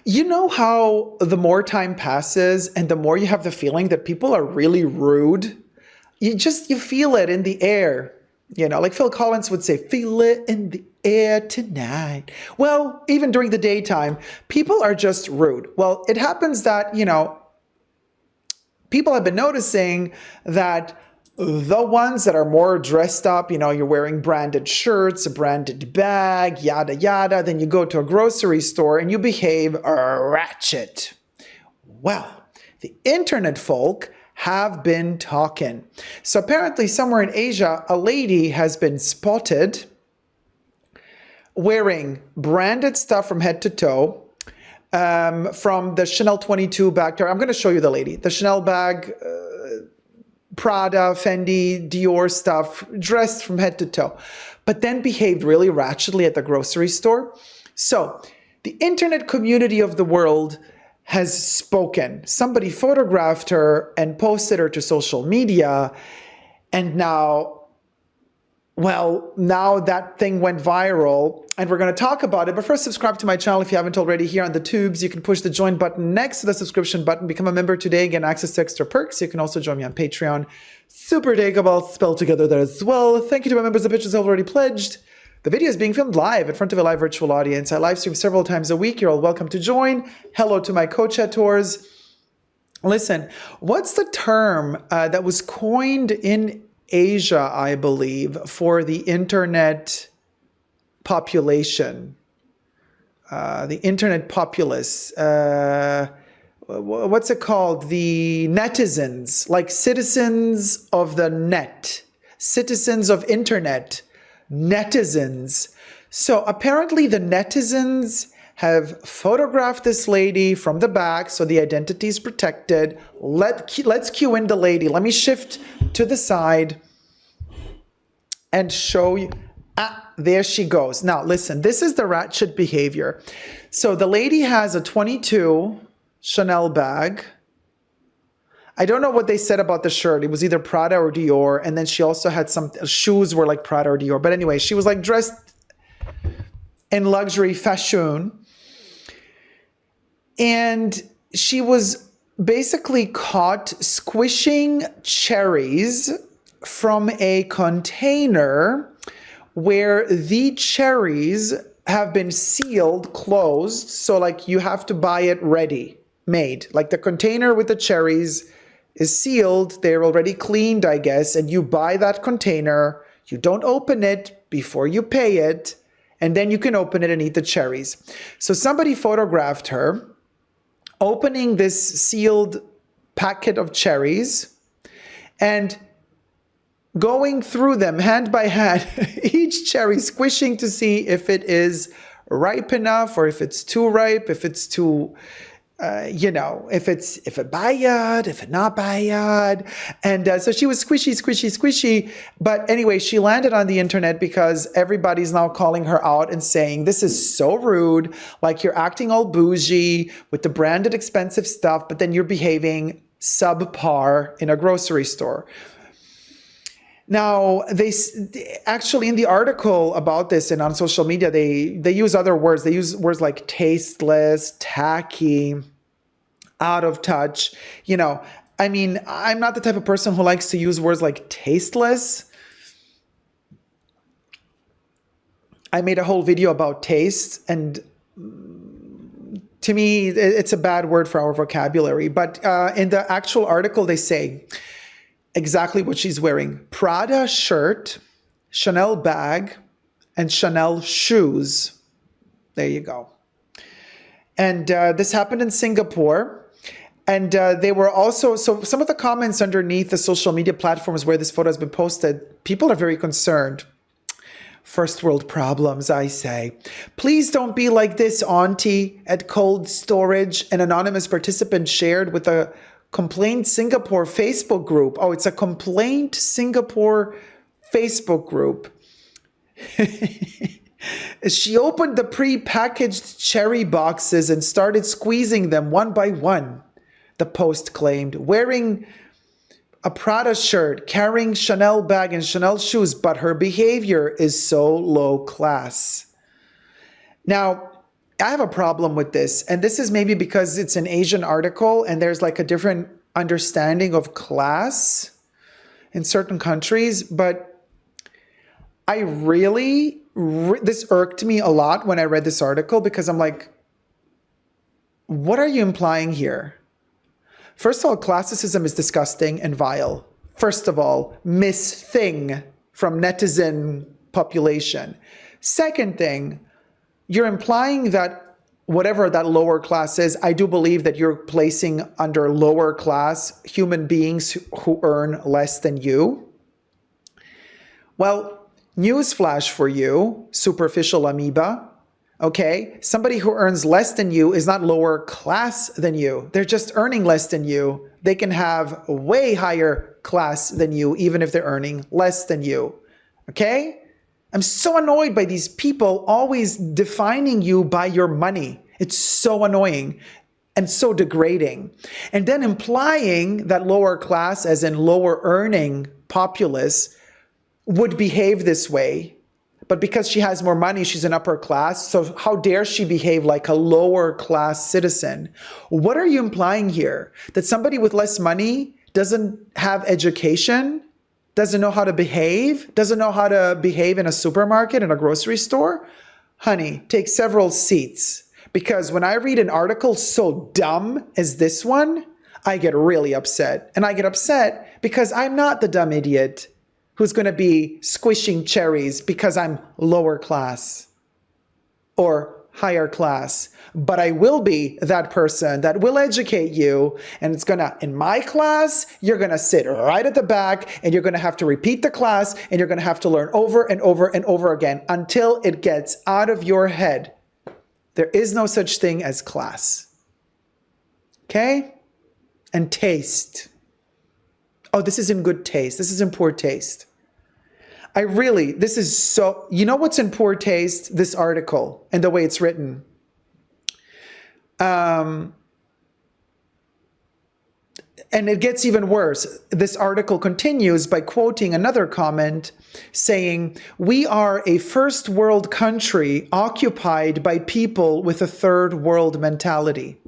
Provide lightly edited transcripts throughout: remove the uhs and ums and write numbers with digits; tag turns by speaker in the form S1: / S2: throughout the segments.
S1: You know how the more time passes and the more you have the feeling that people are really rude? You feel it in the air. Like Phil Collins would say, feel it in the air tonight. Well, even during the daytime, people are just rude. Well, it happens that, people have been noticing that the ones that are more dressed up, you're wearing branded shirts, a branded bag, yada, yada. Then you go to a grocery store and you behave ratchet. Well, the internet folk have been talking. So apparently, somewhere in Asia, a lady has been spotted wearing branded stuff from head to toe, from the Chanel 22 bag. I'm going to show you the lady. The Chanel bag, Prada, Fendi, Dior stuff, dressed from head to toe, but then behaved really ratchetly at the grocery store. So the internet community of the world has spoken. Somebody photographed her and posted her to social media, and now that thing went viral, and we're going to talk about it. But first, subscribe to my channel if you haven't already. Here on the tubes, you can push the join button next to the subscription button. Become a member today, get access to extra perks. You can also join me on Patreon. Superdacob, all spelled together there as well. Thank you to my members and patrons who have already pledged. The video is being filmed live in front of a live virtual audience. I live stream several times a week. You're all welcome to join. Hello to my co-chattors. Listen, what's the term that was coined in Asia, I believe, for the internet population, the internet populace? What's it called? The netizens, like citizens of the net, citizens of internet, netizens. So apparently the netizens have photographed this lady from the back, so the identity is protected. Let's cue in the lady. Let me shift to the side and show you. There she goes. Now, listen, this is the ratchet behavior. So the lady has a 22 Chanel bag. I don't know what they said about the shirt. It was either Prada or Dior. And then she also had some shoes were like Prada or Dior. But anyway, she was like dressed in luxury fashion. And she was basically caught squishing cherries from a container where the cherries have been sealed, closed. So like you have to buy it ready, made. Like the container with the cherries is sealed. They're already cleaned, I guess. And you buy that container. You don't open it before you pay it. And then you can open it and eat the cherries. So somebody photographed her opening this sealed packet of cherries and going through them hand by hand, each cherry squishing to see if it is ripe enough or if it's too ripe, if it's too, if it bayad, if it not bayad. And so she was squishy. But anyway, she landed on the internet because everybody's now calling her out and saying, this is so rude. Like you're acting all bougie with the branded expensive stuff, but then you're behaving subpar in a grocery store. Now, they actually in the article about this and on social media, they use other words. They use words like tasteless, tacky, out of touch. I mean, I'm not the type of person who likes to use words like tasteless. I made a whole video about taste, and to me, it's a bad word for our vocabulary. But in the actual article, they say exactly what she's wearing: Prada shirt, Chanel bag, and Chanel shoes. There you go. And this happened in Singapore. And they were also, so some of the comments underneath the social media platforms where this photo has been posted, people are very concerned. First world problems, I say. Please don't be like this auntie at cold storage. An anonymous participant shared with a Complaint Singapore Facebook group. Oh, it's a Complaint Singapore Facebook group. She opened the pre-packaged cherry boxes and started squeezing them one by one, the post claimed, wearing a Prada shirt, carrying Chanel bag and Chanel shoes, but her behavior is so low class. Now, I have a problem with this. And this is maybe because it's an Asian article and there's like a different understanding of class in certain countries. But I really, this irked me a lot when I read this article, because I'm like, what are you implying here? First of all, classicism is disgusting and vile. First of all, miss thing from netizen population. Second thing, you're implying that whatever that lower class is, I do believe that you're placing under lower class human beings who earn less than you. Well, newsflash for you, superficial amoeba. Okay, somebody who earns less than you is not lower class than you. They're just earning less than you. They can have way higher class than you, even if they're earning less than you. Okay? I'm so annoyed by these people always defining you by your money. It's so annoying and so degrading. And then implying that lower class, as in lower earning populace, would behave this way. But because she has more money, she's an upper class. So how dare she behave like a lower class citizen? What are you implying here? That somebody with less money doesn't have education, doesn't know how to behave, doesn't know how to behave in a supermarket, in a grocery store? Honey, take several seats. Because when I read an article so dumb as this one, I get really upset. And I get upset because I'm not the dumb idiot who's going to be squishing cherries because I'm lower class or higher class. But I will be that person that will educate you. And it's going to, in my class, you're going to sit right at the back and you're going to have to repeat the class and you're going to have to learn over and over and over again until it gets out of your head. There is no such thing as class. Okay? And taste. Oh, this is in good taste. This is in poor taste. This is so, you know what's in poor taste? This article and the way it's written. And it gets even worse. This article continues by quoting another comment saying, "We are a first world country occupied by people with a third world mentality."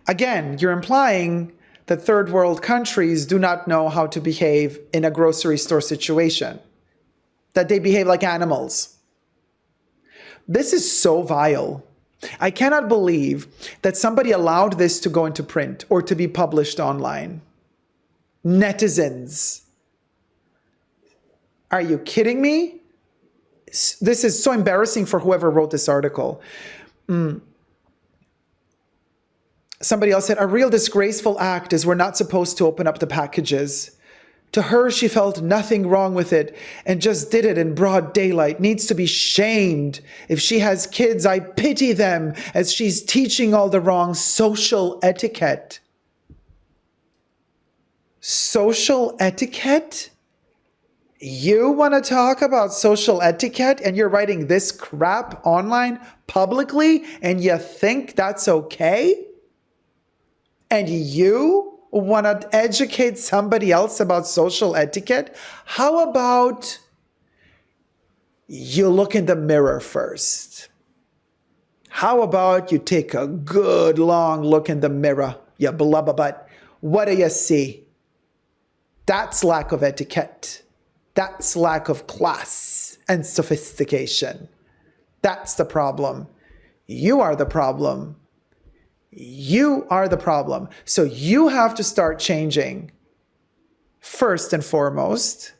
S1: Again, you're implying that third world countries do not know how to behave in a grocery store situation, that they behave like animals. This is so vile. I cannot believe that somebody allowed this to go into print or to be published online. Netizens. Are you kidding me? This is so embarrassing for whoever wrote this article. Somebody else said, "A real disgraceful act is we're not supposed to open up the packages. To her, she felt nothing wrong with it and just did it in broad daylight. Needs to be shamed. If she has kids, I pity them as she's teaching all the wrong social etiquette." Social etiquette? You want to talk about social etiquette and you're writing this crap online publicly and you think that's okay? And you want to educate somebody else about social etiquette? How about you look in the mirror first? How about you take a good long look in the mirror, you blubber butt? What do you see? That's lack of etiquette. That's lack of class and sophistication. That's the problem. You are the problem. You are the problem. So you have to start changing first and foremost.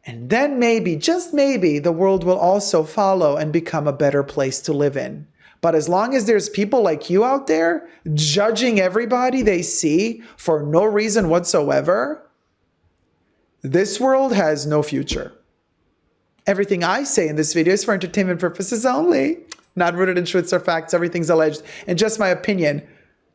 S1: And then maybe, just maybe, the world will also follow and become a better place to live in. But as long as there's people like you out there judging everybody they see for no reason whatsoever, this world has no future. Everything I say in this video is for entertainment purposes only. Not rooted in truths or facts. Everything's alleged and just my opinion.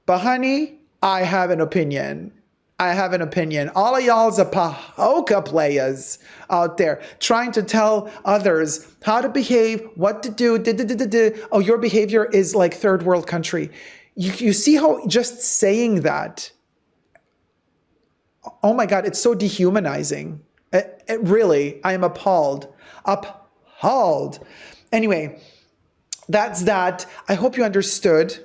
S1: But honey, I have an opinion. I have an opinion. All of y'all's a pahoka players out there trying to tell others how to behave, what to do. Oh, your behavior is like third world country. You see how just saying that, oh my God, it's so dehumanizing. Really, I am appalled. Appalled. Anyway, that's that. I hope you understood.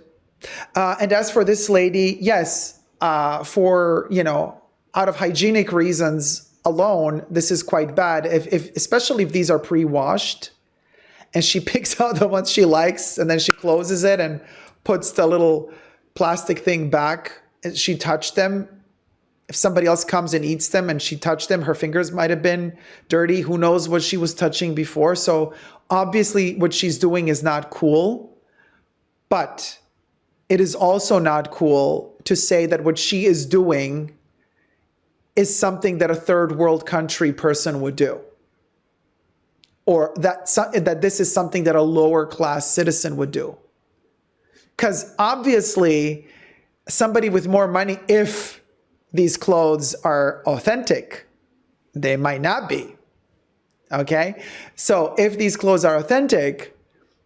S1: And as for this lady, yes, for, out of hygienic reasons alone, this is quite bad. If especially if these are pre-washed, and she picks out the ones she likes, and then she closes it and puts the little plastic thing back, and she touched them. If somebody else comes and eats them and she touched them, her fingers might have been dirty. Who knows what she was touching before? So obviously what she's doing is not cool. But it is also not cool to say that what she is doing is something that a third world country person would do. Or that this is something that a lower class citizen would do. Because obviously somebody with more money, if these clothes are authentic, they might not be. Okay? So if these clothes are authentic,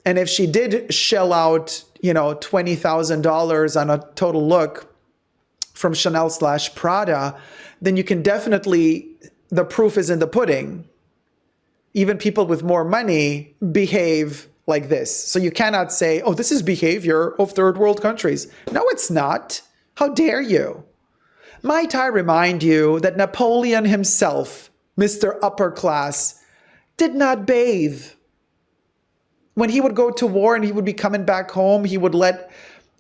S1: and if she did shell out, $20,000 on a total look from Chanel/Prada, then you can definitely, the proof is in the pudding. Even people with more money behave like this. So you cannot say, oh, this is behavior of third world countries. No, it's not. How dare you? Might I remind you that Napoleon himself, Mr. Upper Class, did not bathe. When he would go to war and he would be coming back home, he would let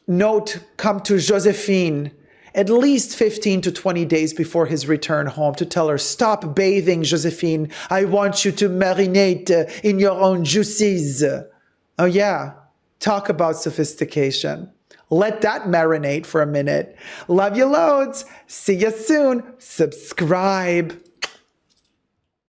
S1: note come to Josephine at least 15 to 20 days before his return home to tell her, stop bathing, Josephine. I want you to marinate in your own juices. Oh yeah, talk about sophistication. Let that marinate for a minute. Love you loads. See you soon. Subscribe.